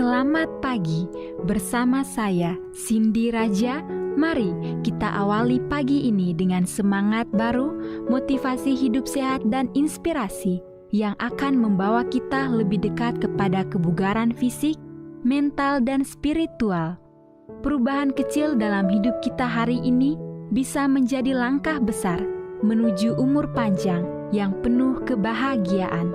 Selamat pagi bersama saya Cindy Raja. Mari kita awali pagi ini dengan semangat baru, motivasi hidup sehat dan inspirasi yang akan membawa kita lebih dekat kepada kebugaran fisik, mental dan spiritual. Perubahan kecil dalam hidup kita hari ini bisa menjadi langkah besar menuju umur panjang yang penuh kebahagiaan.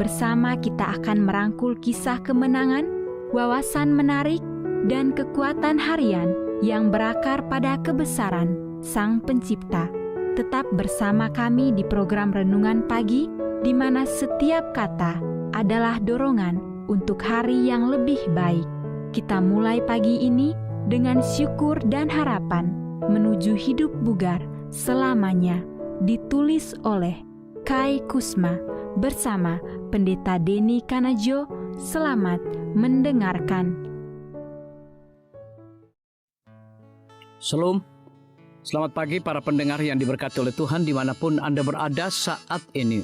Bersama kita akan merangkul kisah kemenangan, wawasan menarik, dan kekuatan harian yang berakar pada kebesaran Sang Pencipta. Tetap bersama kami di program Renungan Pagi, di mana setiap kata adalah dorongan untuk hari yang lebih baik. Kita mulai pagi ini dengan syukur dan harapan menuju hidup bugar selamanya. Ditulis oleh Kai Kusma bersama Pendeta Denny Kanajo. Selamat mendengarkan. Shalom, selamat pagi para pendengar yang diberkati oleh Tuhan dimanapun Anda berada saat ini.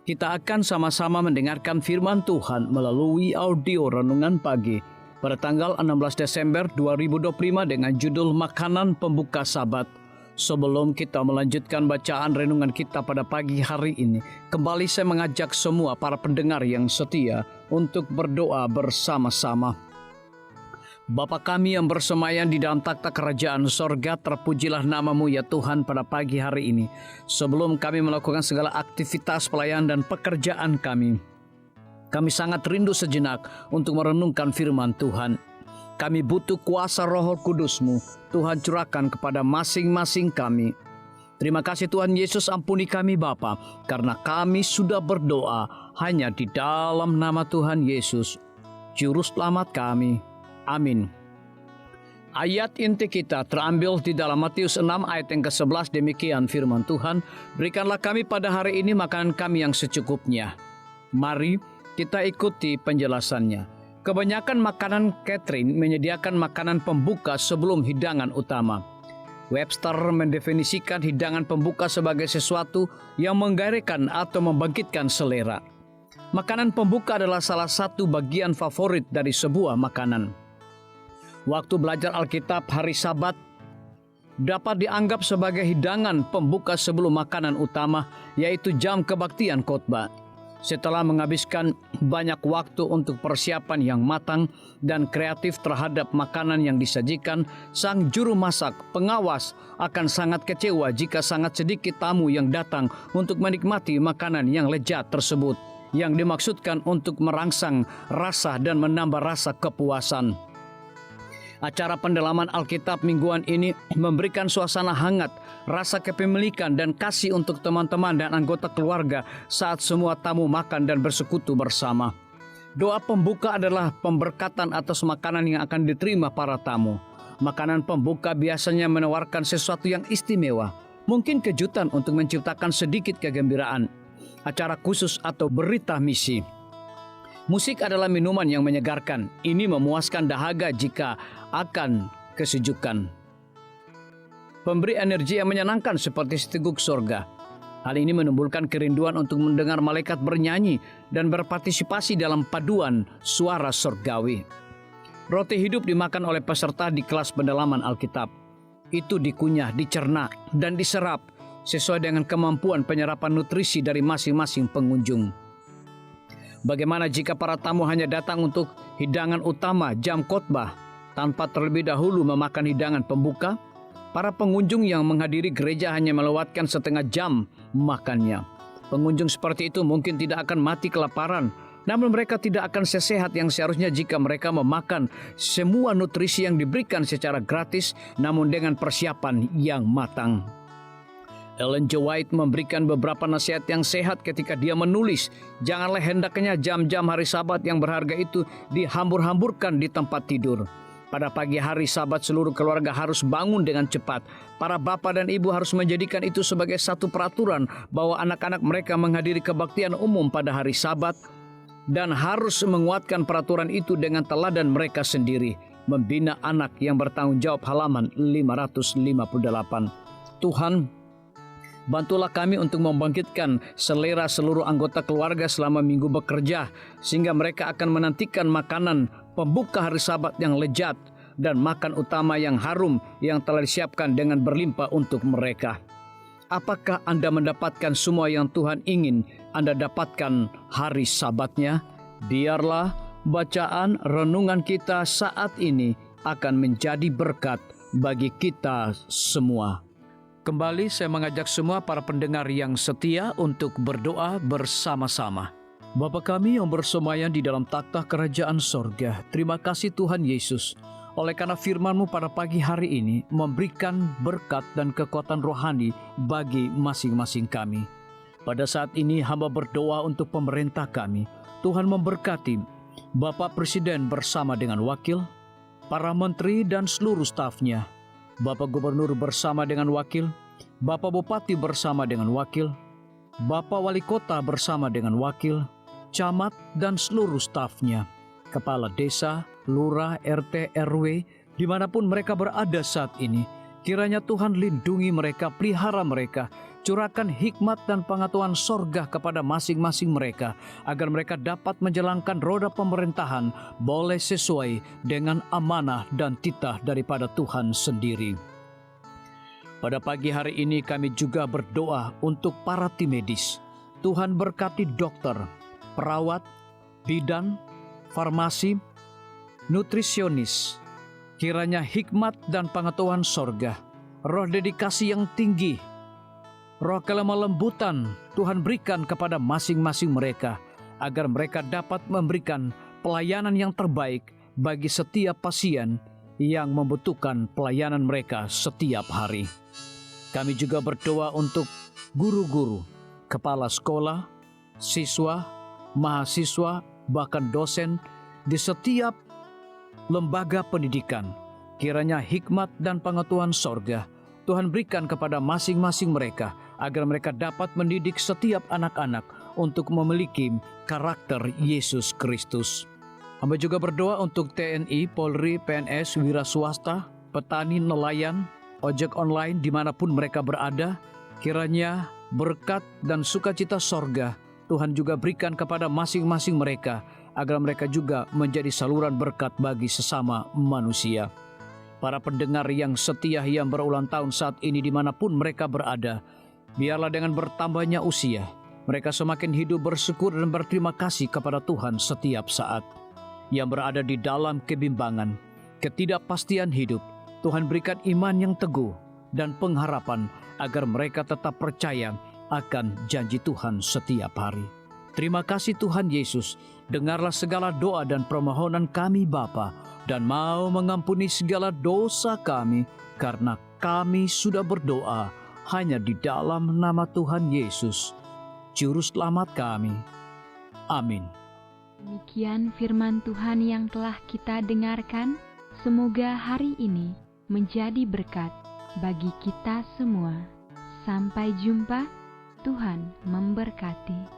Kita akan sama-sama mendengarkan firman Tuhan melalui audio Renungan Pagi pada tanggal 16 Desember 2025 dengan judul Makanan Pembuka Sabat. Sebelum kita melanjutkan bacaan renungan kita pada pagi hari ini, kembali saya mengajak semua para pendengar yang setia untuk berdoa bersama-sama. Bapa kami yang bersemayam di dalam takhta kerajaan sorga, terpujilah nama-Mu ya Tuhan pada pagi hari ini. Sebelum kami melakukan segala aktivitas pelayanan dan pekerjaan kami sangat rindu sejenak untuk merenungkan firman Tuhan. Kami butuh kuasa Roh Kudus-Mu, Tuhan curahkan kepada masing-masing kami. Terima kasih Tuhan Yesus, ampuni kami Bapa, karena kami sudah berdoa hanya di dalam nama Tuhan Yesus, Juru Selamat kami. Amin. Ayat inti kita terambil di dalam Matius 6 ayat yang ke-11, demikian firman Tuhan, berikanlah kami pada hari ini makanan kami yang secukupnya. Mari kita ikuti penjelasannya. Kebanyakan makanan catering menyediakan makanan pembuka sebelum hidangan utama. Webster mendefinisikan hidangan pembuka sebagai sesuatu yang menggairahkan atau membangkitkan selera. Makanan pembuka adalah salah satu bagian favorit dari sebuah makanan. Waktu belajar Alkitab hari Sabat dapat dianggap sebagai hidangan pembuka sebelum makanan utama, yaitu jam kebaktian khotbah. Setelah menghabiskan banyak waktu untuk persiapan yang matang dan kreatif terhadap makanan yang disajikan, sang juru masak pengawas akan sangat kecewa jika sangat sedikit tamu yang datang untuk menikmati makanan yang lezat tersebut, yang dimaksudkan untuk merangsang rasa dan menambah rasa kepuasan. Acara pendalaman Alkitab mingguan ini memberikan suasana hangat, rasa kepemilikan dan kasih untuk teman-teman dan anggota keluarga saat semua tamu makan dan bersekutu bersama. Doa pembuka adalah pemberkatan atas makanan yang akan diterima para tamu. Makanan pembuka biasanya menawarkan sesuatu yang istimewa, mungkin kejutan untuk menciptakan sedikit kegembiraan, acara khusus atau berita misi. Musik adalah minuman yang menyegarkan. Ini memuaskan dahaga jika akan kesejukan. Pemberi energi yang menyenangkan seperti seteguk sorga. Hal ini menimbulkan kerinduan untuk mendengar malaikat bernyanyi dan berpartisipasi dalam paduan suara sorgawi. Roti hidup dimakan oleh peserta di kelas pendalaman Alkitab. Itu dikunyah, dicerna, dan diserap sesuai dengan kemampuan penyerapan nutrisi dari masing-masing pengunjung. Bagaimana jika para tamu hanya datang untuk hidangan utama jam khotbah tanpa terlebih dahulu memakan hidangan pembuka? Para pengunjung yang menghadiri gereja hanya melewatkan setengah jam makannya. Pengunjung seperti itu mungkin tidak akan mati kelaparan, namun mereka tidak akan sesehat yang seharusnya jika mereka memakan semua nutrisi yang diberikan secara gratis namun dengan persiapan yang matang. Ellen G. White memberikan beberapa nasihat yang sehat ketika dia menulis, janganlah hendaknya jam-jam hari Sabat yang berharga itu dihambur-hamburkan di tempat tidur. Pada pagi hari Sabat seluruh keluarga harus bangun dengan cepat. Para bapak dan ibu harus menjadikan itu sebagai satu peraturan bahwa anak-anak mereka menghadiri kebaktian umum pada hari Sabat dan harus menguatkan peraturan itu dengan teladan mereka sendiri. Membina anak yang bertanggung jawab, halaman 558. Tuhan, bantulah kami untuk membangkitkan selera seluruh anggota keluarga selama minggu bekerja, sehingga mereka akan menantikan makanan pembuka hari Sabat yang lezat, dan makan utama yang harum yang telah disiapkan dengan berlimpah untuk mereka. Apakah Anda mendapatkan semua yang Tuhan ingin Anda dapatkan hari Sabatnya? Biarlah bacaan renungan kita saat ini akan menjadi berkat bagi kita semua. Kembali saya mengajak semua para pendengar yang setia untuk berdoa bersama-sama. Bapa kami yang bersemayam di dalam takhta kerajaan sorga, terima kasih Tuhan Yesus, oleh karena firman-Mu pada pagi hari ini memberikan berkat dan kekuatan rohani bagi masing-masing kami. Pada saat ini hamba berdoa untuk pemerintah kami. Tuhan memberkati Bapak Presiden bersama dengan wakil, para menteri dan seluruh stafnya, Bapak Gubernur bersama dengan wakil, Bapak Bupati bersama dengan wakil, Bapak Wali Kota bersama dengan wakil, camat dan seluruh stafnya, kepala desa, lurah, RT, RW, dimanapun mereka berada saat ini. Kiranya Tuhan lindungi mereka, pelihara mereka, curahkan hikmat dan pengetahuan sorga kepada masing-masing mereka, agar mereka dapat menjalankan roda pemerintahan boleh sesuai dengan amanah dan titah daripada Tuhan sendiri. Pada pagi hari ini kami juga berdoa untuk para tim medis. Tuhan berkati dokter, perawat, bidan, farmasi, nutrisionis. Kiranya hikmat dan pengetahuan sorga, roh dedikasi yang tinggi, roh kelemah lembutan Tuhan berikan kepada masing-masing mereka, agar mereka dapat memberikan pelayanan yang terbaik bagi setiap pasien yang membutuhkan pelayanan mereka setiap hari. Kami juga berdoa untuk guru-guru, kepala sekolah, siswa, mahasiswa, bahkan dosen di setiap lembaga pendidikan. Kiranya hikmat dan pengetahuan sorga Tuhan berikan kepada masing-masing mereka, agar mereka dapat mendidik setiap anak-anak untuk memiliki karakter Yesus Kristus. Hamba juga berdoa untuk TNI, Polri, PNS, wira swasta, petani, nelayan, ojek online dimanapun mereka berada. Kiranya berkat dan sukacita sorga Tuhan juga berikan kepada masing-masing mereka, agar mereka juga menjadi saluran berkat bagi sesama manusia. Para pendengar yang setia yang berulang tahun saat ini dimanapun mereka berada, biarlah dengan bertambahnya usia, mereka semakin hidup bersyukur dan berterima kasih kepada Tuhan setiap saat. Yang berada di dalam kebimbangan, ketidakpastian hidup, Tuhan berikan iman yang teguh dan pengharapan, agar mereka tetap percaya akan janji Tuhan setiap hari. Terima kasih Tuhan Yesus, dengarlah segala doa dan permohonan kami Bapa, dan mau mengampuni segala dosa kami, karena kami sudah berdoa hanya di dalam nama Tuhan Yesus, Juru Selamat kami. Amin. Demikian firman Tuhan yang telah kita dengarkan. Semoga hari ini menjadi berkat bagi kita semua. Sampai jumpa, Tuhan memberkati.